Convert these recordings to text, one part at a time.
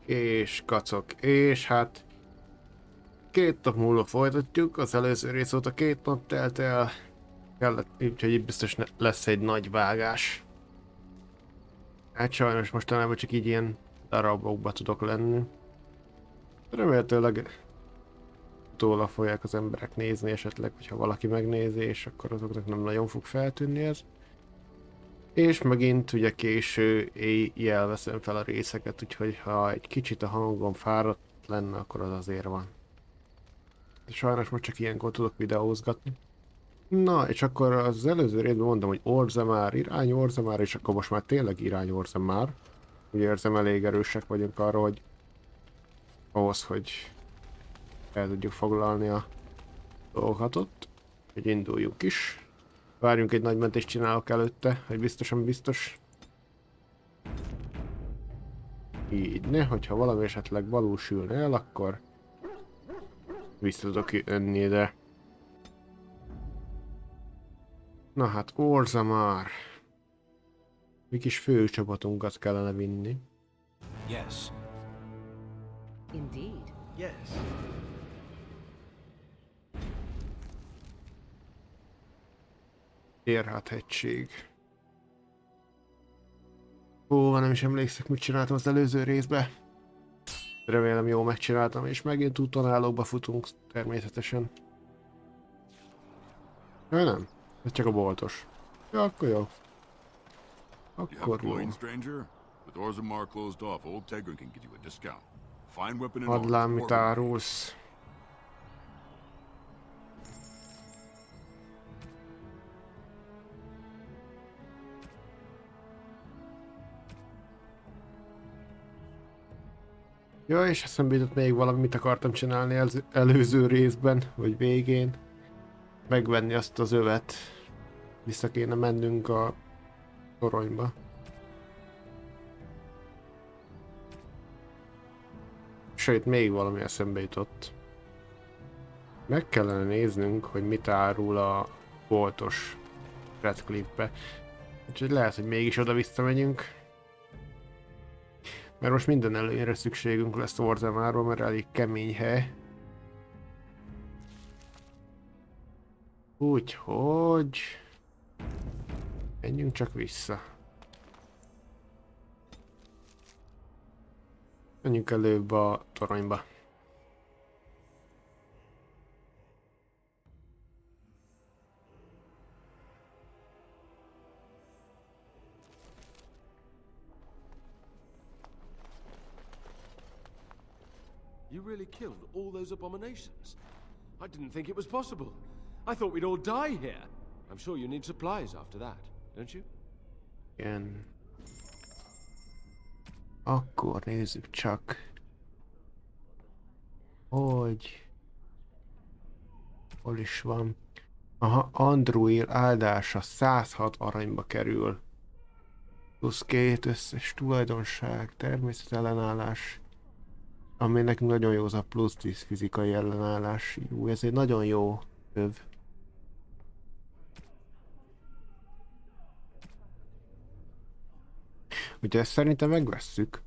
És kacok. És hát 2 nap múlva folytatjuk. Az előző rész óta 2 nap telt el. Úgyhogy itt biztos lesz egy nagy vágás. Hát sajnos mostanában csak így ilyen darabokba tudok lenni. Remélhetőleg utólag fogják az emberek nézni esetleg, hogyha valaki megnézi, és akkor azoknak nem nagyon fog feltűnni ez. És megint ugye késő éjjel veszem fel a részeket, úgyhogy ha egy kicsit a hangom fáradt lenne, akkor az azért van. Sajnos most csak ilyenkor tudok videózgatni. Na, és akkor az előző részben mondom, hogy Orzammar, Irány, Orzammar, és akkor most már tényleg Irány, Orzammar. Úgy érzem, elég erősek vagyunk arra, hogy ahhoz, hogy el tudjuk foglalni a dolgokat ott. Hogy induljunk is. Várjunk, egy nagy mentést csinálok előtte, hogy biztosan biztos. Így ne, hogyha valami esetleg valósulna el, akkor vissza tudok jönni ide. Na hát, Orzammar. Mi kis főcsapatunkat kellene vinni. Yes. Indeed. Yes. Érhát-hegység. Ó, nem is emlékszek, mit csináltam az előző részbe. Remélem jól megcsináltam, és megint útonálókba futunk természetesen. Ja, nem. Ez csak a boltos. Ja, akkor jó. Akkor jó. Add lám, mit árulsz. Ja, és eszembe jutott még valami, mit akartam csinálni az előző részben, vagy végén. Megvenni azt az övet. Vissza kéne mennünk a toronyba. Sőt, még valami eszembe jutott. Meg kellene néznünk, hogy mit árul a boltos Redcliffe-be. Úgyhogy lehet, hogy mégis oda visszamegyünk. Mert most minden előnyre szükségünk lesz Orzammarról, mert elég kemény hely. Úgyhogy... menjünk csak vissza. Menjünk előbb a toronyba. You really killed all those abominations? I didn't think it was possible. I thought we'd all die here. I'm sure you need supplies after that, don't you? Igen. Akkor nézzük csak, hogy... hol is van. Aha, Andruil áldása 106 aranyba kerül. Plusz 2 összes tulajdonság, természetellenállás. Ami nekünk nagyon jó, az a plusz 10 fizikai ellenállás. Jó, ez egy nagyon jó öv. Ugye ezt szerintem megvesszük.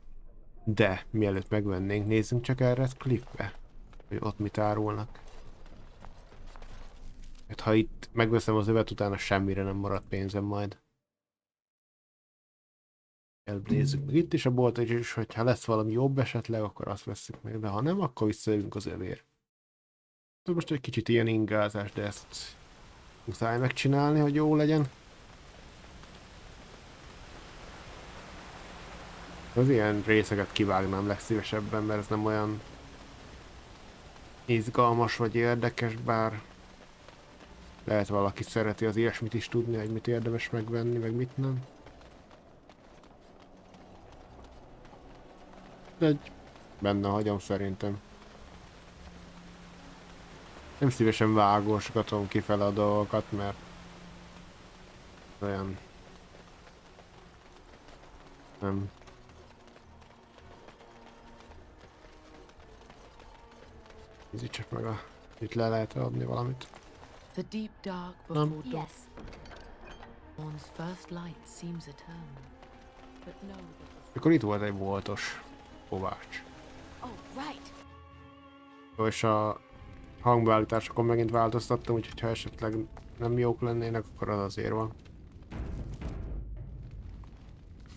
De mielőtt megvennénk, nézzünk csak erre a klipbe, hogy ott mit árulnak. Hát ha itt megveszem az övet, utána semmire nem marad pénzem majd. Elnézzük meg itt is a boltot, és hogyha lesz valami jobb esetleg, akkor azt veszük meg, de ha nem, akkor visszajövünk az övér. Most egy kicsit ilyen ingázás, de ezt muszáj megcsinálni, hogy jó legyen. Az ilyen részeket kivágnám legszívesebben, mert ez nem olyan izgalmas vagy érdekes, bár lehet valaki szereti az ilyesmit is tudni, hogy mit érdemes megvenni, meg mit nem. De benne hagyom szerintem. Nem szívesen vágósgatom kifele a dolgokat, mert olyan nem. Nézzük csak meg a... itt le lehet adni valamit. The deep dark before dawn. Yes. Dawn's first light seems eternal. But no. Akkor itt volt egy boltos kovács. Oh, right. És a hangbeállításokon megint változtattam, úgyhogy ha esetleg nem jók lennének, akkor az azért van.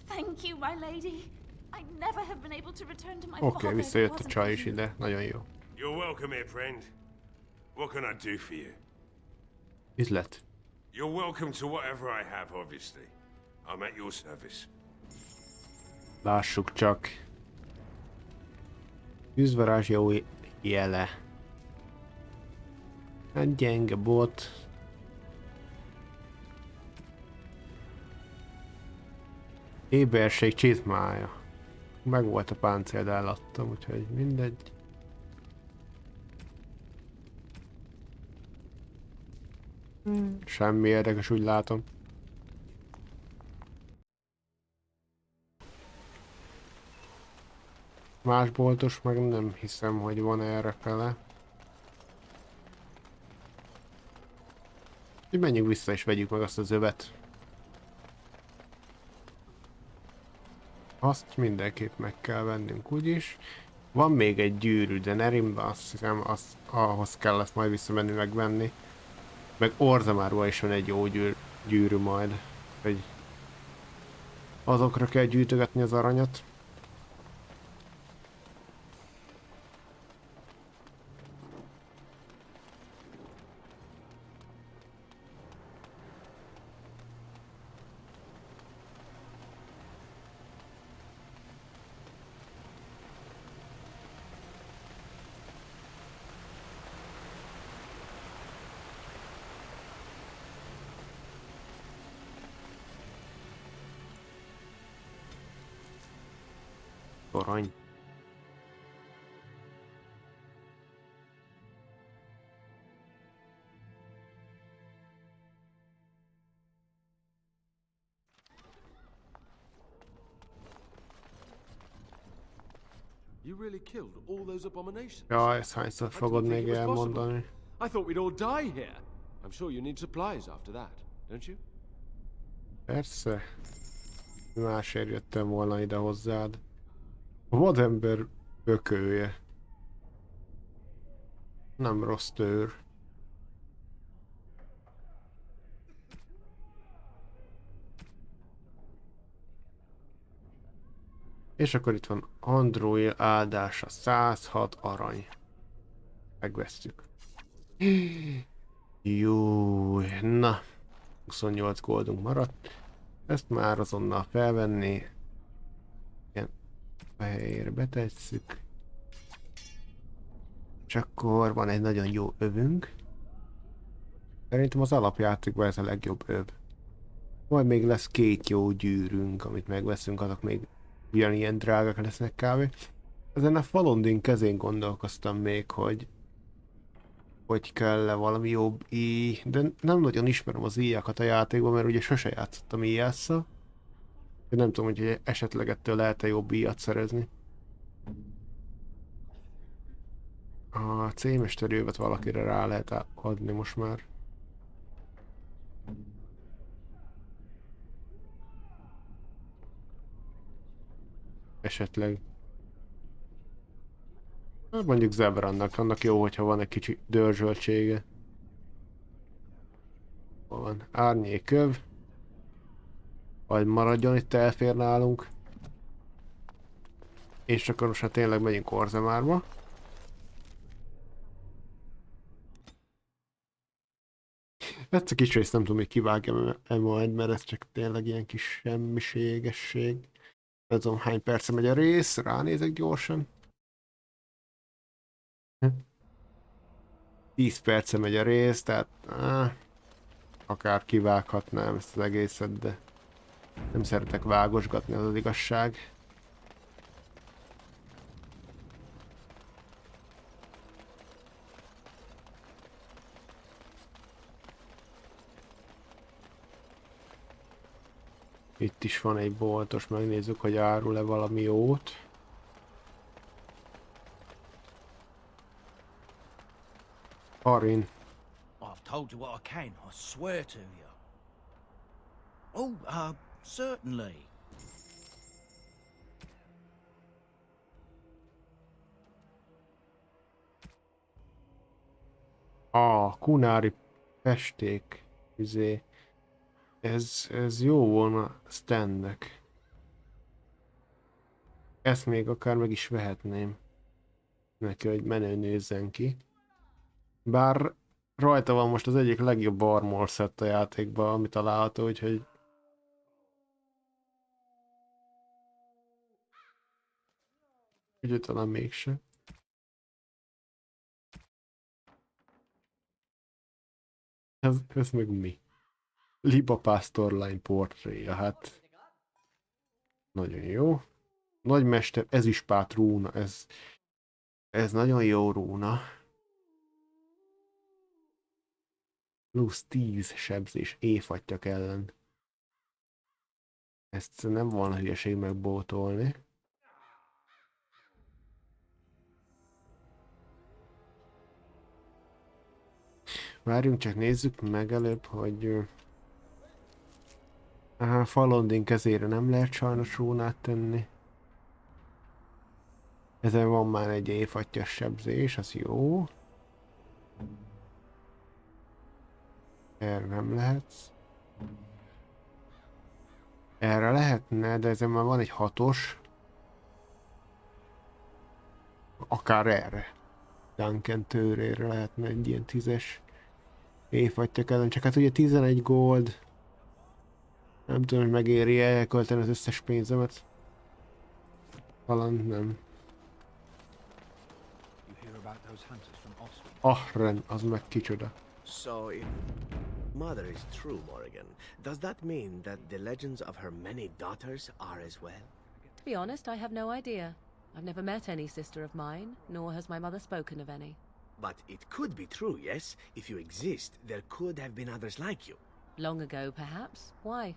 Thank you, my lady. I never have been able to return to my Oké, father if it visszajött a wasn't csaj for is you. ide, nagyon jó. You're welcome here, friend. What can I do for you? Üzlet. You're welcome to whatever I have, obviously. I'm at your service. Lássuk csak. Tűzvarázs jó jele. Hát gyenge bot. Éberség csizmája. Meg volt a páncél, de eladtam, úgyhogy mindegy. Semmi érdekes, úgy látom. Más boltos meg nem hiszem, hogy van errefele. Így menjünk vissza és vegyük meg azt az övet. Azt mindenképp meg kell vennünk úgyis. Van még egy gyűrű, de Nerimben azt hiszem, ahhoz kell ezt majd visszamenni megvenni. Meg Orzammárban is van egy jó gyűrű majd. Hogy azokra kell gyűjtögetni az aranyat. Torony. You really killed all those abominations? Ja, ezt hányszor fogod még elmondani? I thought we'd all die here. I'm sure you need supplies after that, don't you? Persze. Másért jöttem volna ide hozzád. A vadember ökölje. Nem rossz tőr. És akkor itt van Androil áldása, 106 arany. Megvesztük. Jó, na. 28 goldunk maradt. Ezt már azonnal felvenni. Igen. A helyére betesszük. És akkor van egy nagyon jó övünk. Szerintem az alapjátékban ez a legjobb öv. Majd még lesz 2 jó gyűrűnk, amit megveszünk, azok még ugyanilyen drágák lesznek kb. Ezen a Falondin kezén gondolkoztam még, hogy kell-e valami jobb íj, de nem nagyon ismerem az íjakat a játékban, mert ugye sose játszottam íjásszal. Nem tudom, hogy esetleg ettől lehet-e jobb íjat szerezni. A C-mesteri övet valakire rá lehet adni most már. Esetleg. Hát mondjuk Zebrannak, annak jó, hogyha van egy kicsi dörzsöltsége. Hol van? Árnyéköv. Vagy maradjon itt, elfér nálunk. És akkor most hát tényleg megyünk Orzammárba. Ezt a kis részt nem tudom, hogy kivágjam-e majd, mert ez csak tényleg ilyen kis semmiségesség. Nem tudom, hány perce megy a rész, ránézek gyorsan. 10 perce megy a rész, tehát akár kivághatnám ezt az egészet, de nem szeretek vágosgatni, az az igazság. Itt is van egy boltos, megnézzük, hogy árul-e valami jót. Arin. I've told you what I can, I swear to you. Oh, certainly. Kunári festék. Üzé. Ez jó volna Stannek. Ezt még akár meg is vehetném. Neki, hogy menő nézzen ki. Bár rajta van most az egyik legjobb armor set a játékban, ami található, úgyhogy... Úgyhogy talán mégse. Ez meg mi? Liba Pastorline portréja, hát... Nagyon jó. Nagymester, ezüstpát rúna, ez nagyon jó rúna. Plusz 10 sebzés éjfatyak ellen. Ezt nem volna hülyeség megbótolni. Várjunk csak, nézzük meg előbb, hogy... Falondin kezére nem lehet sajnos rúnát tenni. Ezen van már egy éjfattyas sebzés, az jó. Erre nem lehet. Erre lehetne, de ezen már van egy 6-os. Akár erre. Duncan tőrére lehetne egy ilyen 10-es éjfattyak ellen. Csak hát ugye 11 gold. Nem tudom, hogy megéri-e elkölteni az összes pénzemet. Talán nem. Ren, az meg kicsoda. So, if mother is true, Morrigan, does that mean that the legends of her many daughters are as well? To be honest, I have no idea. I've never met any sister of mine, nor has my mother spoken of any. But it could be true, yes? If you exist, there could have been others like you. Long ago, perhaps. Why?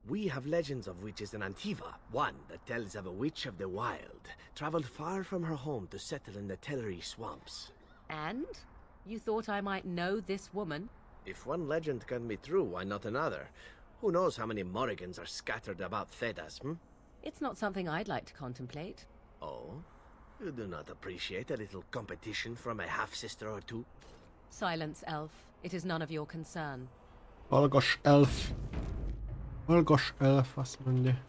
We have legends of witches in Antiva. One that tells of a witch of the wild, traveled far from her home to settle in the Tellery swamps. And? You thought I might know this woman? If one legend can be true, why not another? Who knows how many Morrigans are scattered about Thedas, hmm? It's not something I'd like to contemplate. Oh? You do not appreciate a little competition from a half-sister or two? Silence, elf. It is none of your concern. Hallgass, elf. Hallgass, elf, azt mondja.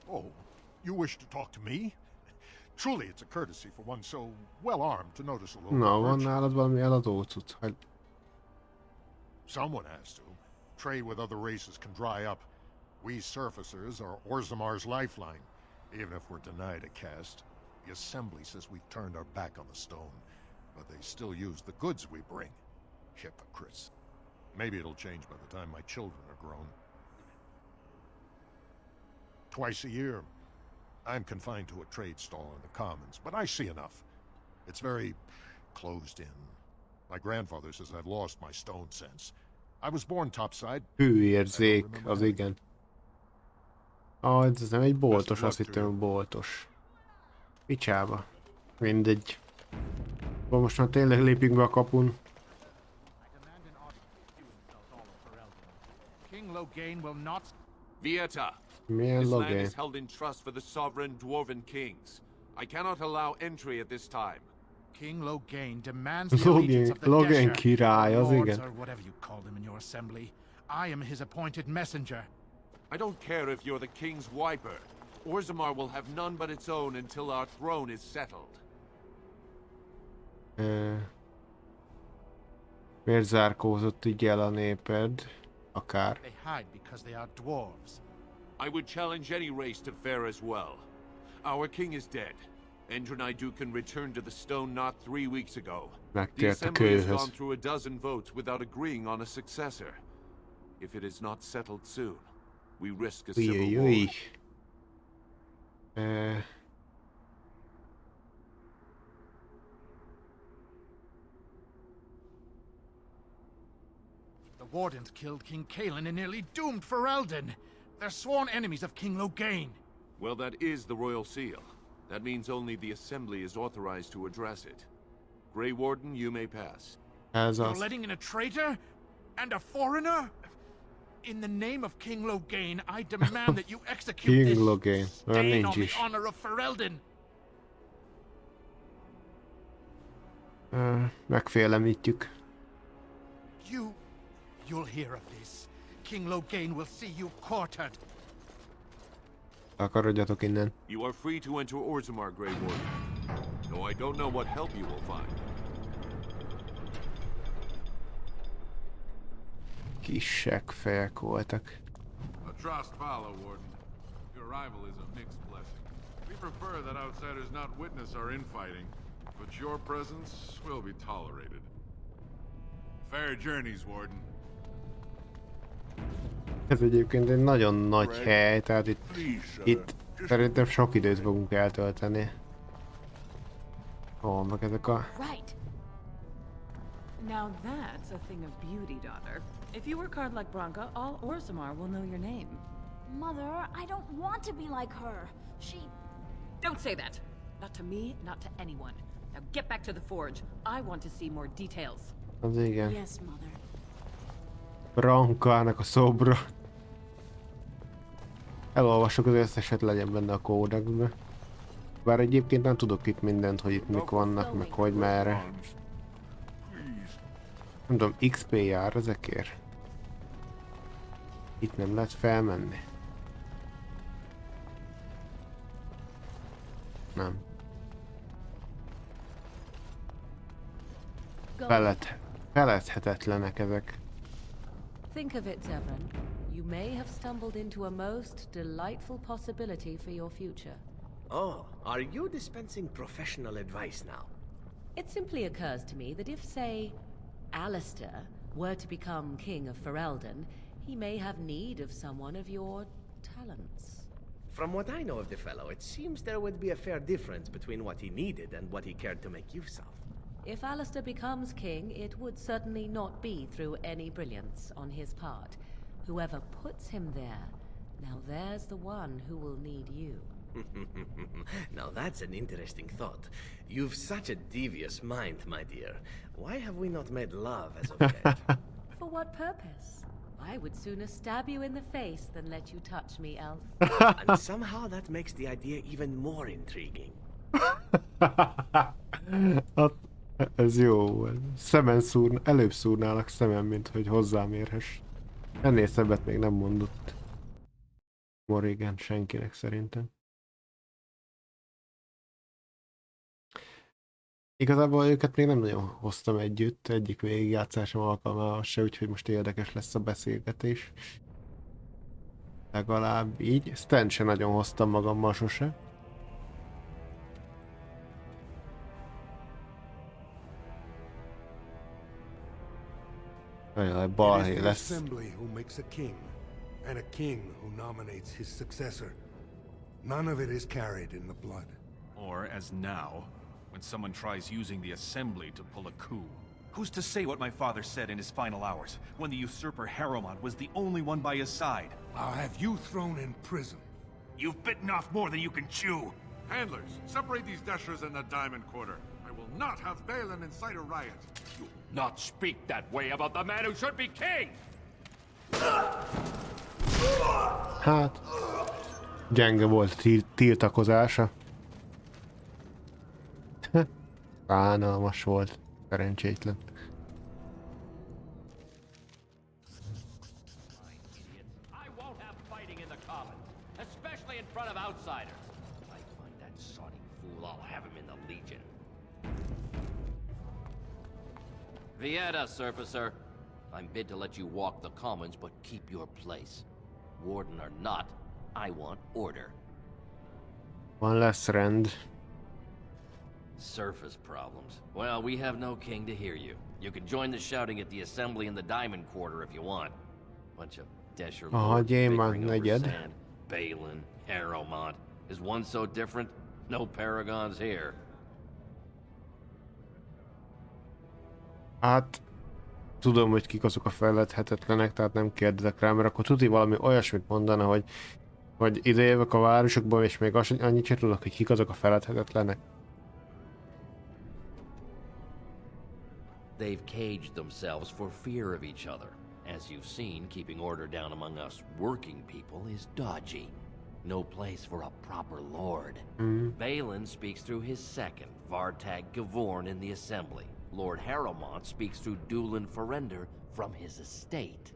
Oh, you wish to talk to me? Truly, it's a courtesy for one so well-armed to notice a little Na, van virtue. nálad valami eladó cucc. Someone has to. Trade with other races can dry up. We surfacers are Orzammar's lifeline. Even if we're denied a caste, the Assembly says we've turned our back on the stone, but they still use the goods we bring. Hypocrites. Maybe it'll change by the time my children are grown. Twice a year, I'm confined to a trade stall in the Commons, but I see enough. It's very closed in. My grandfather says I've lost my stone sense. I was born topside. Hőérzék, az igen. Ez nem egy boltos, azt hittem, hogy boltos. Picsába. Mindegy. Most már tényleg lépjünk be a kapun. King Loghain will not. Vieta, Milyen this land Loghain? is held in trust for the sovereign dwarven kings. I cannot allow entry at this time. King Loghain demands the allegiance of the Loghain Desher, király, az lords, igen. or whatever you call them in your assembly. I am his appointed messenger. I don't care if you're the king's wiper. Orzammar will have none but its own until our throne is settled. Miért zárkózott így el a néped? Akár. They hide because they are dwarves. I would challenge any race to fare as well. Our king is dead. Endroni Dukan returned to the stone not 3 weeks ago. The Megtért a assembly has kőhöz. gone through a dozen votes without agreeing on a successor. If it is not settled soon, we risk a civil war. Ujjjjj. The Wardens killed King Kaelin and nearly doomed Ferelden. They're sworn enemies of King Loghain. Well, that is the royal seal. That means only the assembly is authorized to address it. Grey Warden, you may pass. Ez You're az. letting in a traitor? And a foreigner? In the name of King Loghain, I demand that you execute King this Loghain. Olyan stain nincs on the is. honor of Ferelden. megfélemlítjük. You'll hear of this. King Loghain will see you quartered. Akarodjatok innen. You are free to enter Orzammar, Grey Warden. Though I don't know what help you will find. Kisek fejek voltak. A trust follow, Warden. Your arrival is a mixed blessing. We prefer that outsiders not witness our infighting, but your presence will be tolerated. Fair journeys, Warden. Ez egyébként egy nagyon nagy hely, tehát itt szerintem sok időt fogunk eltölteni. Ó, meg ezek a... Right. Now that's a thing of beauty, daughter. If you work hard like Branka, all Orzammar will know your name. Mother, I don't want to be like her. She... Don't say that! Not to me, not to anyone. Now get back to the forge. I want to see more details. Az igen. Yes, Mother. Brankának a szobra. Elolvassuk az összeset, legyen benne a kódexbe. Bár egyébként nem tudok itt mindent, hogy itt mik vannak, meg hogy merre. Nem tudom, XP jár ezekért. Itt nem lehet felmenni. Nem. Feledhetetlenek ezek. Think of it, Severin. You may have stumbled into a most delightful possibility for your future. Oh, are you dispensing professional advice now? It simply occurs to me that if, say, Alistair were to become King of Ferelden, he may have need of someone of your talents. From what I know of the fellow, it seems there would be a fair difference between what he needed and what he cared to make use of. If Alistair becomes king, it would certainly not be through any brilliance on his part. Whoever puts him there, now there's the one who will need you. Now that's an interesting thought. You've such a devious mind, my dear. Why have we not made love as of yet? For what purpose? I would sooner stab you in the face than let you touch me, elf. And somehow that makes the idea even more intriguing. Ez jó volt. Előbb szúrnálak szemem, mint hogy hozzám érhess. Ennél szebbet még nem mondott Morrigan senkinek szerintem. Igazából őket még nem nagyon hoztam együtt, egyik végigjátszásom alkalmával se, úgyhogy most érdekes lesz a beszélgetés. Legalább így. Stan se nagyon hoztam magammal sose. Balhé lesz. Assembly who makes a king, and a king who nominates his successor. None of it is carried in the blood. Or, as now, when someone tries using the assembly to pull a coup. Who's to say what my father said in his final hours, when the usurper Harrowmont was the only one by his side? I'll have you thrown in prison. You've bitten off more than you can chew! Handlers, separate these dashers in the diamond quarter. I will not have Balin incite a riot. You will not speak that way about the man who should be king! Hát, gyenge volt tiltakozása. Bánalmas volt, szerencsétlen. I won't have fighting in the commons, especially in front of outsiders. If I find that soddy fool, I'll have him in the Legion. Vieta, Surfacer. I'm bid to let you walk the commons, but keep your place. Warden or not, I want order. Van lesz rend. Surface problems. Well, we have no king to hear you. You can join the shouting at the assembly in the Diamond Quarter if you want. Bunch of Desher lords bickering over sand. Balin, Harrowmont. Is one so different? No paragons here. Hát, tudom, hogy kik azok a feledhetetlenek, tehát nem kérdezek rá, mert akkor tuti valami olyasmit mondana, hogy ide jövök a városokból, és még annyit sem tudok, hogy kik azok a feledhetetlenek. They've caged themselves for fear of each other. As you've seen, keeping order down among us working people is dodgy. No place for a proper lord. Balin speaks through his second, Vartag Gavorn, in the assembly. Lord Harrowmont speaks through Doolin Ferender from his estate.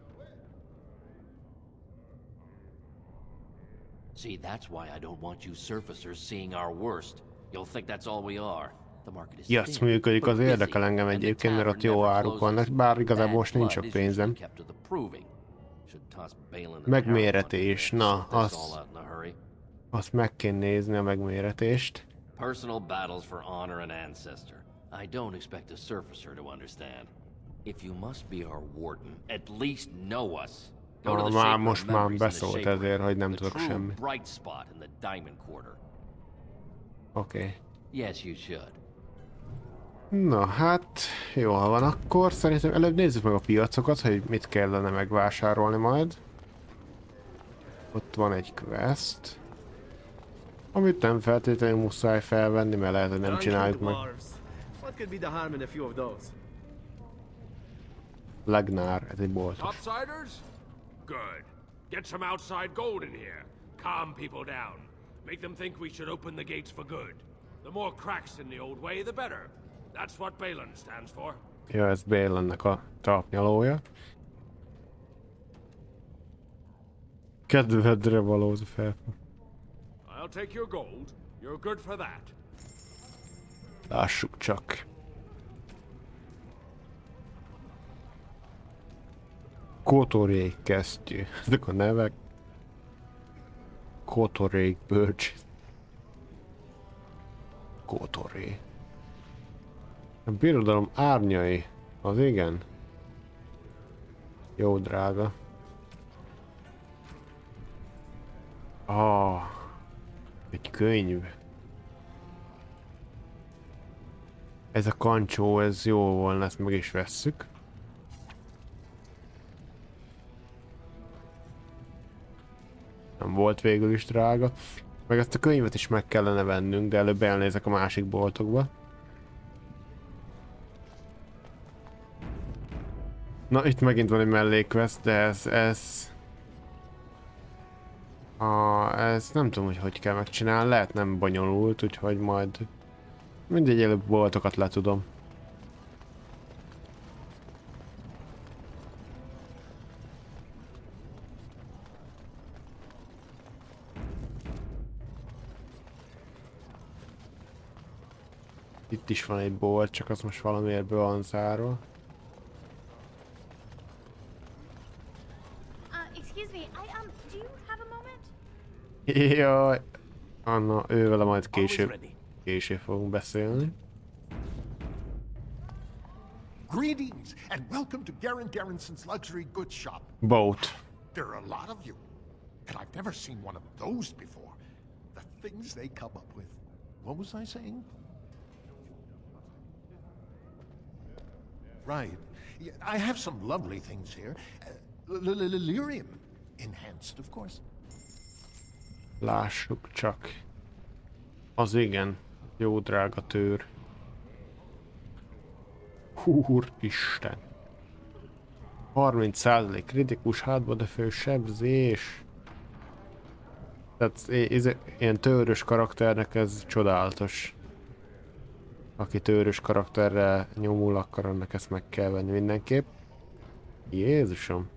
See, that's why I don't want you surfacers seeing our worst. You'll think that's all we are. The market is Piac működik, az érdekel engem egyébként, mert ott jó áruk vannak, bár igazából most nincs sok pénzem. Megméretés, na, azt meg kell nézni a megméretést. Personal battles for honor and ancestor. I don't expect a surfacer to understand. If you must be our warden, at least know us. Már most már beszólt ezért, hogy nem tudok semmi. Oké. Yes, you should. Na hát, jól van akkor. Szerintem előbb nézzük meg a piacokat, hogy mit kellene megvásárolni majd. Ott van egy quest, amit nem feltétlenül muszáj felvenni, mert lehet, hogy nem csináljuk meg. Legnár, ez egy boltos. Good. Get some outside gold in here. Calm people down. Make them think we should open the gates for good. The more cracks in the old way, the better. That's what Balin stands for. Ja, ez Balinnek a talpnyalója. Kedvedre való fel. I'll take your gold. You're good for that. Lássuk csak. Kotorék kesztyű. Ezek a nevek. Kotorék bölcs. Kotoré. A birodalom árnyai. Az igen. Jó drága. Egy könyv. Ez a kancsó, ez jó volna, ezt meg is vesszük. Nem volt végül is drága. Meg ezt a könyvet is meg kellene vennünk, de előbb elnézek a másik boltokba. Na, itt megint van egy mellékvesz, de ez nem tudom, hogy kell megcsinálni. Lehet nem bonyolult, úgyhogy majd mindegy, előbb boltokat letudom. Itt is van egy bolt, csak az most valamiért be van zárva. Excuse me, do you have a moment? Jaj, Anna, ővele majd később fogunk beszélni. Greetings and welcome to Garrison's luxury goods shop. Boat. There are a lot of you, and I've never seen one of those before. The things they come up with. What was I saying? Right. I have some lovely things here. Lyrium enhanced, of course. Lássuk csak. Az igen. Jó drága tőr. Úristen. 30% kritikus hátbadefő sebzés. Tehát ilyen tőrös karakternek ez csodálatos. Aki tőrös karakterre nyomul, akkor annak ezt meg kell venni mindenképp. Jézusom.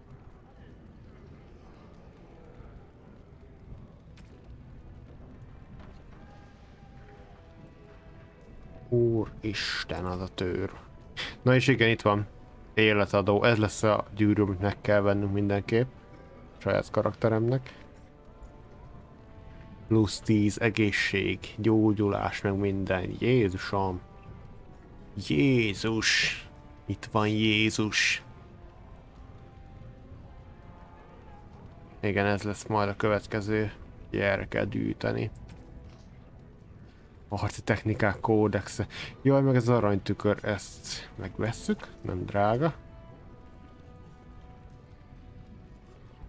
Úristen, az a tőr. Na és igen, itt van. Életadó. Ez lesz a gyűrű, amit meg kell vennünk mindenképp. Saját karakteremnek. Plusz 10 egészség, gyógyulás, meg minden. Jézusom. Jézus. Itt van Jézus. Igen, ez lesz majd a következő. Erre kell gyűjteni. A harci technikák kódexe. Jaj, meg ez aranytükör, ezt megvesszük, nem drága.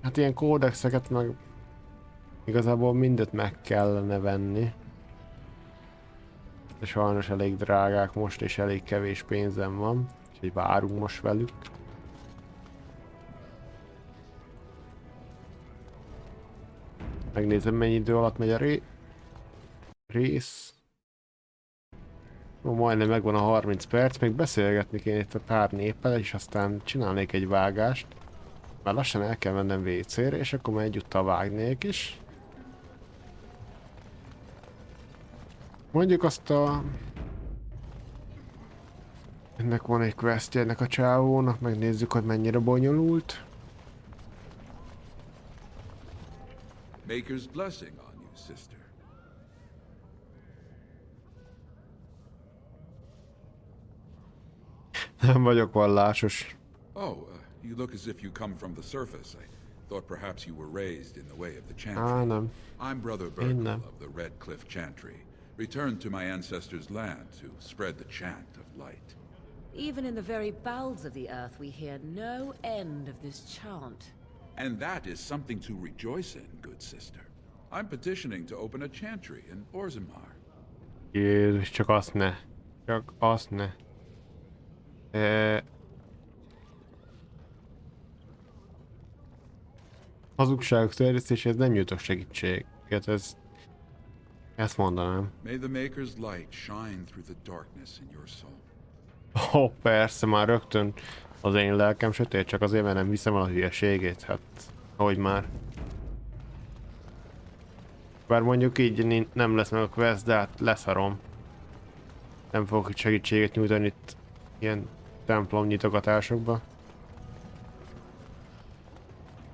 Hát ilyen kódexeket meg igazából mindet meg kellene venni. De sajnos elég drágák most, és elég kevés pénzem van. Úgyhogy várunk most velük. Megnézem, mennyi idő alatt megy a rész. Majdnem megvan a 30 perc, még beszélgetni kéne itt a pár néppel, és aztán csinálnék egy vágást. Már lassan el kell mennem WC-re, és akkor már egyúttal vágnék is. Mondjuk azt a... Ennek van egy questje ennek a csávónak, megnézzük, hogy mennyire bonyolult. Maker's blessing on you, sister. Nem vagyok vallásos. Oh, you look as if you come from the surface. I thought perhaps you were raised in the way of the chantry. Nem. I'm Brother Burkle of the Red Cliff Chantry, returned to my ancestors' land to spread the chant of light. Even in the very bowels of the earth, we hear no end of this chant. And that is something to rejoice in, good sister. I'm petitioning to open a chantry in Orzammar. Jézus, csak azt ne. Csak azt ne. Hazugságok terjesztéséhez nem jutok segítséget, ezt mondanám. May the Maker's light shine through the darkness in your soul. Ó, persze, már rögtön az én lelkem sötét, csak azért, mert nem hiszem el a hülyeségét, hát, hogy már. Bár mondjuk így nem lesz meg a quest, de hát leszarom. Nem fogok segítséget nyújtani itt ilyen templom nyitogatásokba.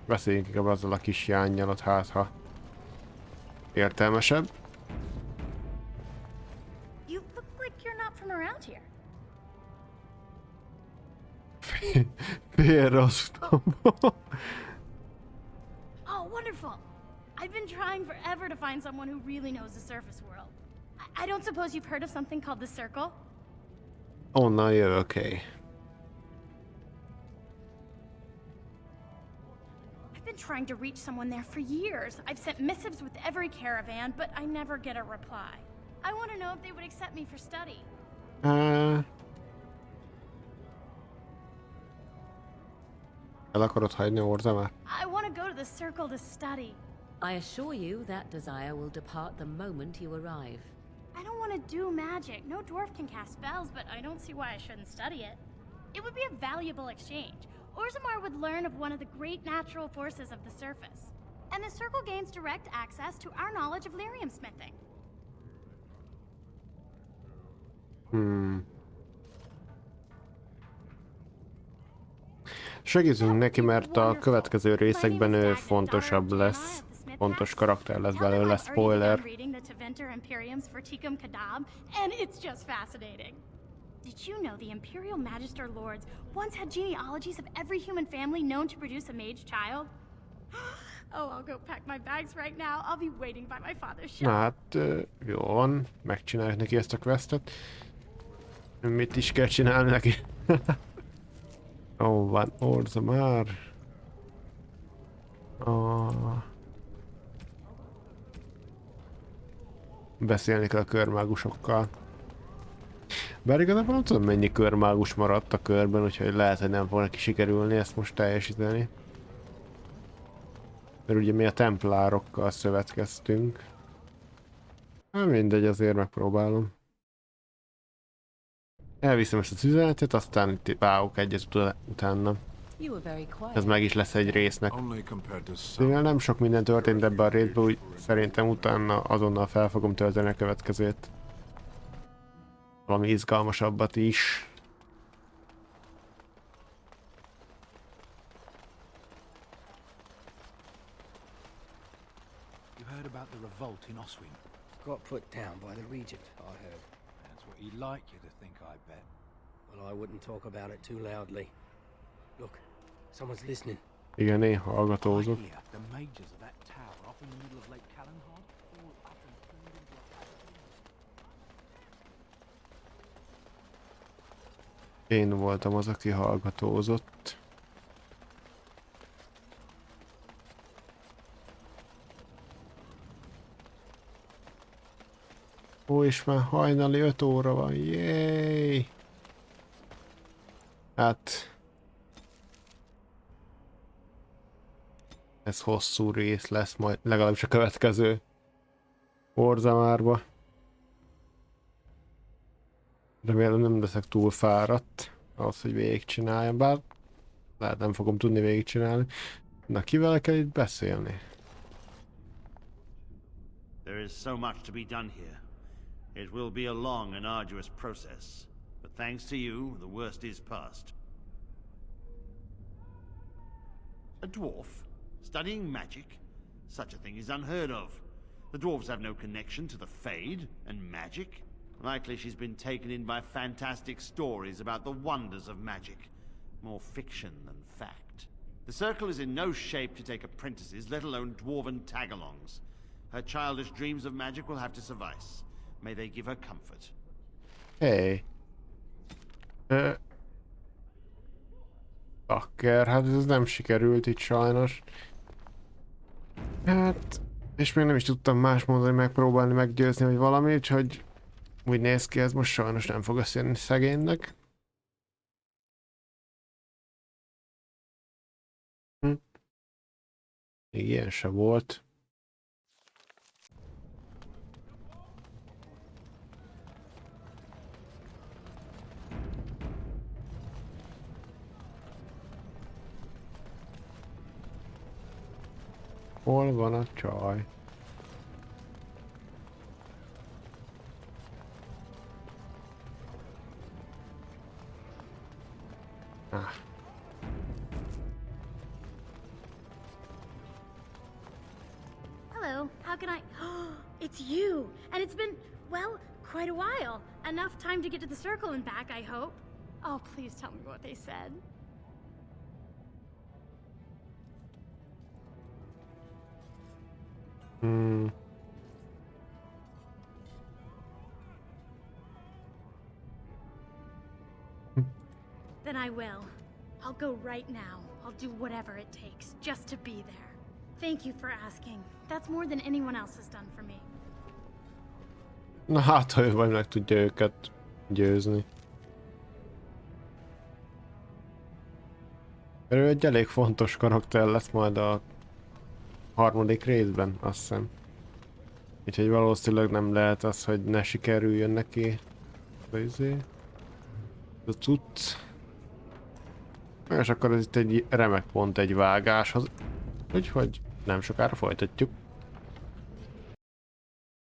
Beszéljünk inkább azzal a kis jánnyal ott, hát ha értelmesebb. You look like you're not from around here. Félre az utamba. Oh, wonderful! I've been trying forever to find someone who really knows the surface world. I don't suppose you've heard of something called the Circle? Onnan jövök, okay. I've been trying to reach someone there for years. I've sent missives with every caravan, but I never get a reply. I want to know if they would accept me for study. El akarod hagyni Orzammar? I want to go to the Circle to study. I assure you that desire will depart the moment you arrive. I don't want to do magic. No dwarf can cast spells, but I don't see why I shouldn't study it. It would be a valuable exchange. Orzammar would learn of one of the great natural forces of the surface. And the Circle gains direct access to our knowledge of lyrium smithing. Segítünk neki, mert a következő részekben ő fontosabb lesz. Fontos karakter lesz belőle, spoiler. Did you know the Imperial Magister Lords once had genealogies of every human family known to produce a mage child? Oh, I'll go pack my bags right now. I'll be waiting by my father's shop. Na hát, jó van. Megcsináljuk neki ezt a questet. Mit is kell csinálni neki? Ó, van Orzammar. Beszélni kell a körmágusokkal. Bár igazából nem tudom, mennyi körmágus maradt a körben, úgyhogy lehet, hogy nem fog neki sikerülni ezt most teljesíteni. Mert ugye mi a templárokkal szövetkeztünk. Hát mindegy, azért megpróbálom. Elviszem ezt az üzenetet, aztán itt vágok egyet utána. Ez meg is lesz egy résznek. Mivel nem sok minden történt ebbe a részbe, úgy szerintem utána azonnal fel fogom tölteni a következőt. Valami izgalmasabbat is. You heard about the revolt in Oswin? Got put down by the regent, I heard. That's what he'd like you to think, I bet. Well, I wouldn't talk about it too loudly. Look, someone's listening. Igen, én hallgatózok. The mages of that tower off in the middle of Lake Callanhard all up and turned into a... Én voltam az, aki hallgatózott. Ó, és már hajnali 5 óra van, jéj! Hát... Ez hosszú rész lesz majd, legalábbis a következő Orzammarba. Remélem nem leszek túl fáradt ahhoz, hogy végigcsináljam, bár lehet nem fogom tudni végigcsinálni. Na, kivel kell itt beszélni? There is so much to be done here. It will be a long and arduous process. But thanks to you, the worst is past. A dwarf? Studying magic? Such a thing is unheard of. The dwarves have no connection to the Fade and magic. Likely she's been taken in by fantastic stories about the wonders of magic. More fiction than fact. The Circle is in no shape to take apprentices, let alone dwarven tagalongs. Her childish dreams of magic will have to suffice. May they give her comfort. Hey. Takker, hát ez nem sikerült itt sajnos. Hát, és még nem is tudtam más mondani, megpróbálni meggyőzni, hogy valami, úgyhogy úgy néz ki, ez most sajnos nem fog összejönni szegénynek. Még ilyen se volt. Hol van a csaj? Ah. Hello, how can I... It's you! And it's been, well, quite a while. Enough time to get to the Circle and back, I hope. Oh, please tell me what they said. Then I will. I'll go right now. I'll do whatever it takes, just to be there. Thank you for asking. That's more than anyone else has done for me. Na hát, ha ő majd meg tudja őket győzni. Ő egy elég fontos karakter lesz majd a harmadik részben, azt hiszem. Úgyhogy valószínűleg nem lehet az, hogy ne sikerüljön neki. A cucc. És akkor ez itt egy remek pont egy vágáshoz. Úgyhogy nem sokára folytatjuk.